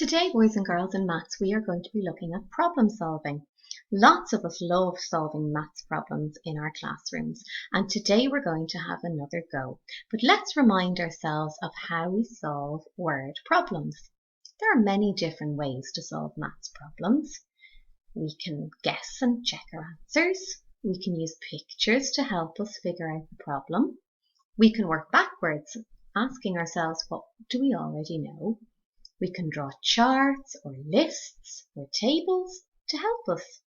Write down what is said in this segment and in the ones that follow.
Today, boys and girls, in maths, we are going to be looking at problem solving. Lots of us love solving maths problems in our classrooms, and today we're going to have another go. But let's remind ourselves of how we solve word problems. There are many different ways to solve maths problems. We can guess and check our answers. We can use pictures to help us figure out the problem. We can work backwards, asking ourselves, what do we already know? We can draw charts or lists or tables to help us.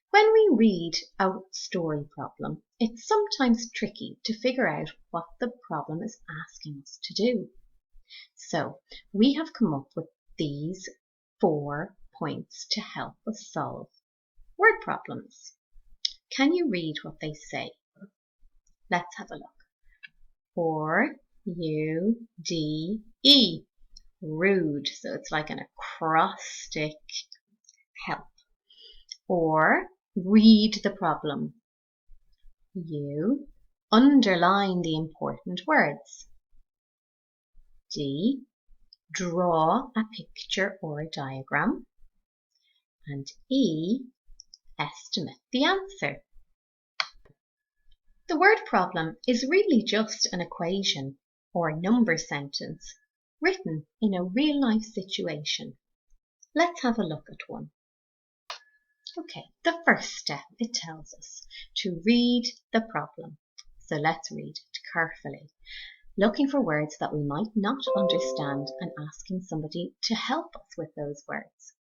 When we read a story problem, it's sometimes tricky to figure out what the problem is asking us to do. So we have come up with these 4 points to help us solve word problems. Can you read what they say? Let's have a look. R-U-D-E. Rude, so it's like an acrostic help. Or read the problem. U, underline the important words. D, draw a picture or a diagram. And E, estimate the answer. The word problem is really just an equation or number sentence written in a real-life situation. Let's have a look at one. Okay, the first step, it tells us to read the problem. So let's read it carefully, looking for words that we might not understand and asking somebody to help us with those words.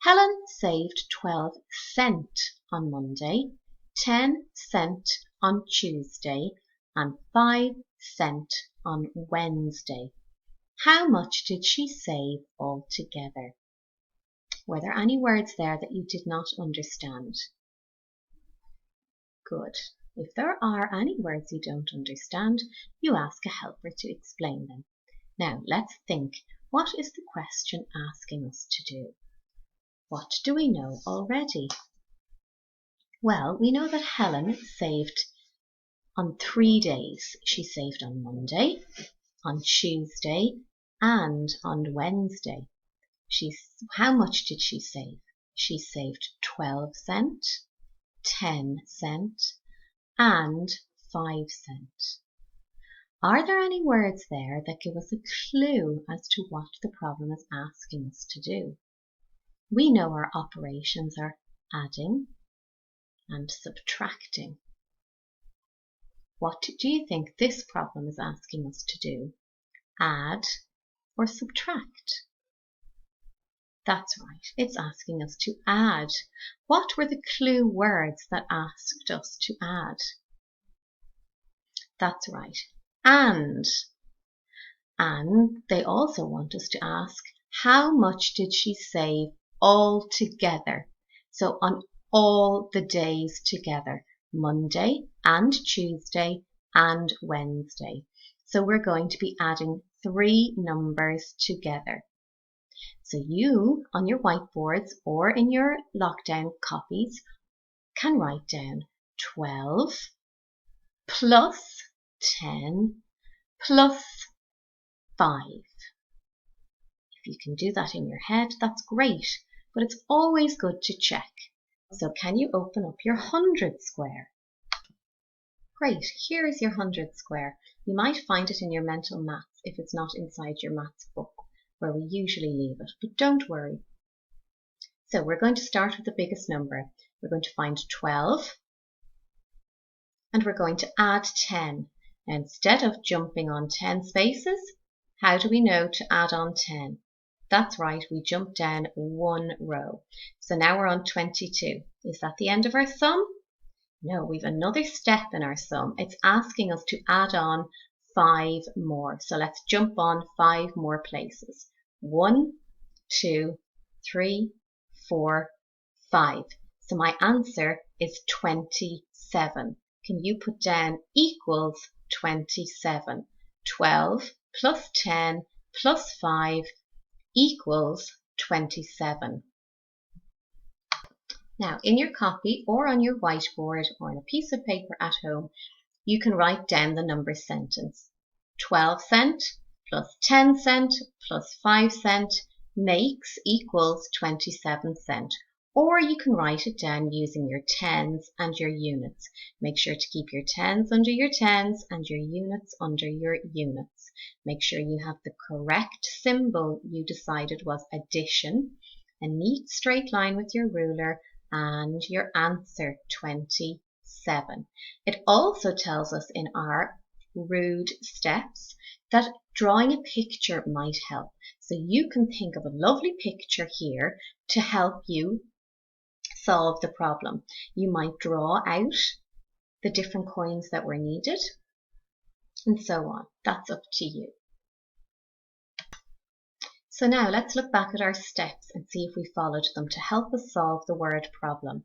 Helen saved 12 cents on Monday, 10 cents on Tuesday, and 5 cents on Wednesday. How much did she save altogether? Were there any words there that you did not understand? Good. If there are any words you don't understand, you ask a helper to explain them. Now let's think. What is the question asking us to do? What do we know already? Well, we know that Helen saved on 3 days. She saved on Monday, on Tuesday, and on Wednesday. How much did she save? She saved 12 cents, 10 cents, and 5 cents. Are there any words there that give us a clue as to what the problem is asking us to do? We know our operations are adding and subtracting. What do you think this problem is asking us to do? Add or subtract? That's right, it's asking us to add. What were the clue words that asked us to add? That's right, and. And they also want us to ask, how much did she save altogether? So on all the days together, Monday and Tuesday and Wednesday. So we're going to be adding 3 numbers together. So you, on your whiteboards or in your lockdown copies, can write down 12 plus 10 plus 5. If you can do that in your head, that's great, but it's always good to check. So can you open up your hundredths square? Great, here is your hundredths square. You might find it in your mental maths if it's not inside your maths book, where we usually leave it, but don't worry. So we're going to start with the biggest number. We're going to find 12 and we're going to add 10. Now, instead of jumping on 10 spaces, how do we know to add on 10? That's right, we jump down 1 row. So now we're on 22. Is that the end of our sum? No, we've another step in our sum. It's asking us to add on 5 more. So let's jump on 5 more places. 1, 2, 3, 4, 5. So my answer is 27. Can you put down equals 27? 12 plus 10 plus 5 equals 27. Now, in your copy or on your whiteboard or on a piece of paper at home, you can write down the number sentence. 12 cents plus 10 cents plus 5 cents makes equals 27 cents. Or you can write it down using your tens and your units. Make sure to keep your tens under your tens and your units under your units. Make sure you have the correct symbol you decided was addition, a neat straight line with your ruler, and your answer 27. It also tells us in our rude steps that drawing a picture might help. So you can think of a lovely picture here to help you solve the problem. You might draw out the different coins that were needed and so on. That's up to you. So now let's look back at our steps and see if we followed them to help us solve the word problem.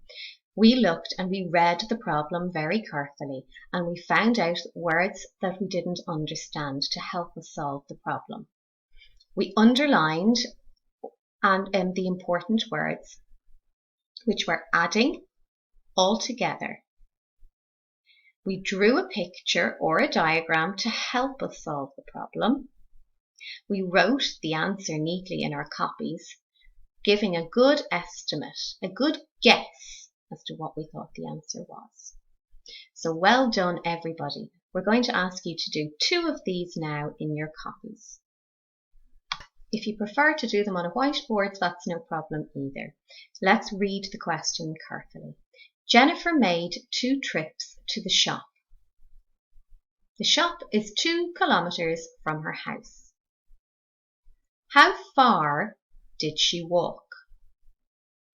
We looked and we read the problem very carefully and we found out words that we didn't understand to help us solve the problem. We underlined the important words, which were adding, altogether. We drew a picture or a diagram to help us solve the problem. We wrote the answer neatly in our copies, giving a good estimate, a good guess as to what we thought the answer was. So well done, everybody. We're going to ask you to do 2 of these now in your copies. If you prefer to do them on a whiteboard, that's no problem either. Let's read the question carefully. Jennifer made 2 trips to the shop. The shop is 2 kilometers from her house. How far did she walk?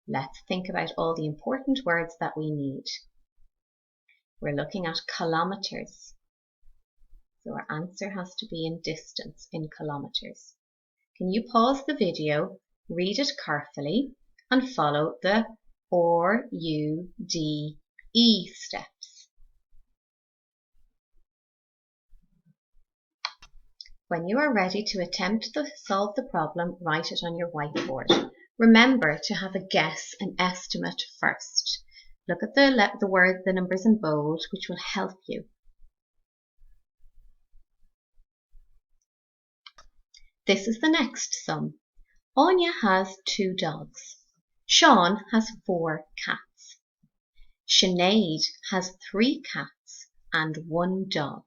Let's think about all the important words that we need. We're looking at kilometers. So our answer has to be in distance, in kilometers. Can you pause the video, read it carefully, and follow the R, U, D, E steps? When you are ready to attempt to solve the problem, write it on your whiteboard. Remember to have a guess, an estimate first. Look at the numbers in bold, which will help you. This is the next sum. Anya has 2 dogs. Sean has 4 cats. Sinead has 3 cats and 1 dog.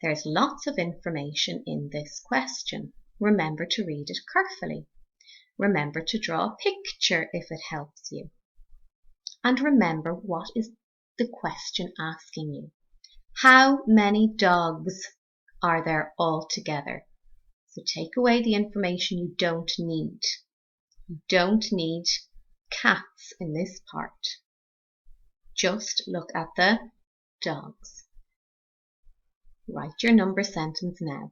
There's lots of information in this question. Remember to read it carefully. Remember to draw a picture if it helps you. And remember, what is the question asking you? How many dogs are there altogether? So take away the information you don't need. You don't need cats in this part. Just look at the dogs. Write your number sentence now.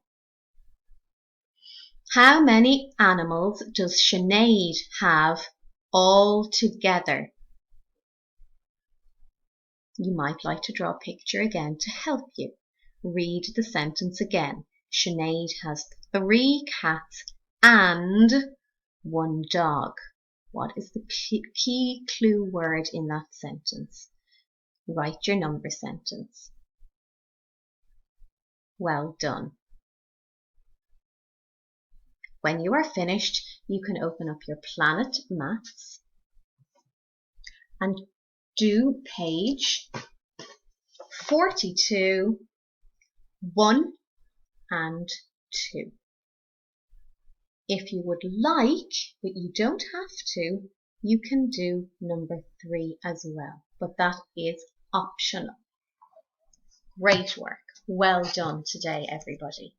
How many animals does Sinead have altogether? You might like to draw a picture again to help you. Read the sentence again. Sinead has 3 cats and 1 dog. What is the key clue word in that sentence? Write your number sentence. Well done. When you are finished, you can open up your Planet Maths and do page 42, 1 and 2. If you would like, but you don't have to, you can do number 3 as well, but that is optional. Great work. Well done today, everybody.